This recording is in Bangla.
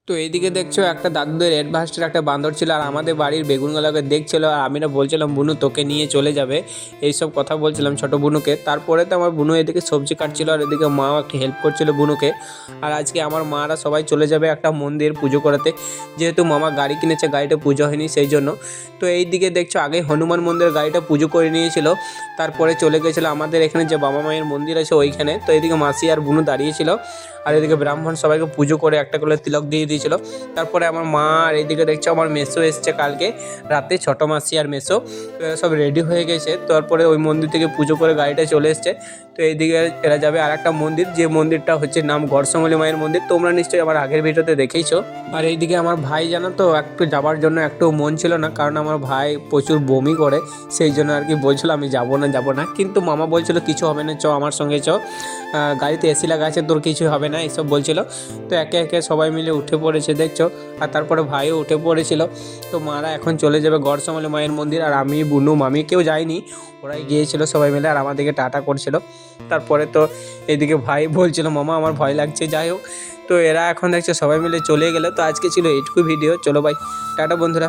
তো এইদিকে দেখছো একটা দাদুদের অ্যাডভান্সের একটা বান্দর ছিল আর আমাদের বাড়ির বেগুনগুলোকে দেখছিল আর আমি না বলছিলাম বুনু তোকে নিয়ে চলে যাবে, এইসব কথা বলছিলাম ছোট বুনুকে। তারপরে তো আমার বুনু এদিকে সবজি কাটছিল আর এদিকে মাও একটু হেল্প করছিল বুনুকে। আর আজকে আমার মারা সবাই চলে যাবে একটা মন্দির পুজো করাতে, যেহেতু মামা গাড়ি কিনেছে, গাড়িটা পুজো হয়নি সেই জন্য। তো এই দিকে দেখছো আগে হনুমান মন্দিরের গাড়িটা পুজো করে নিয়েছিল, তারপরে চলে গেছিলো আমাদের এখানে যে বাবা মায়ের মন্দির আছে ওইখানে। তো এইদিকে মাসি আর বুনু দাঁড়িয়েছিল আর এদিকে ব্রাহ্মণ সবাইকে পুজো করে একটা করে তিলক দিয়ে দিয়েছিল। তারপরে আমার মা আর এইদিকে দেখছো আমার মেসো এসছে কালকে রাতে, ছোট মাসি আর মেসো। তো এরা সব রেডি হয়ে গেছে, তারপরে ওই মন্দির থেকে পুজো করে গাড়িটা চলে এসছে। তো এইদিকে এরা যাবে আর একটা মন্দির, যে মন্দিরটা হচ্ছে নাম গড়সমলি মায়ের মন্দির, তোমরা নিশ্চয়ই আমার আগের ভিডিওতে দেখেইছো। আর এইদিকে আমার ভাই জানো তো একটু যাবার জন্য একটু মন ছিল না, কারণ আমার ভাই প্রচুর বমি করে, সেই জন্য আর কি বলছিল আমি যাবো না, কিন্তু মামা বলছিল কিছু হবে না, চ আমার সঙ্গে চ, গাড়িতে এসি লাগা আছে, তোর কিছু হবে না এইসব বলছিল। তো একে একে সবাই মিলে উঠে পড়েছে দেখছো, আর তারপরে ভাইও উঠে পড়েছিল। তো মারা এখন চলে যাবে গড়সমলি মায়ের মন্দির, আর আমি বুনু মামি কেউ যায়নি, ওরাই গিয়েছিল সবাই মিলে আর আমাদেরকে টাটা করছিল। তারপরে তো এদিকে ভাই বলছিল মামা আমার ভয় লাগছে, যাই হোক। তো এরা এখন দেখছে সবাই মিলে চলে গেলে। তো আজকে ছিল এইটুকু ভিডিও, চলো ভাই টাটা বন্ধুরা।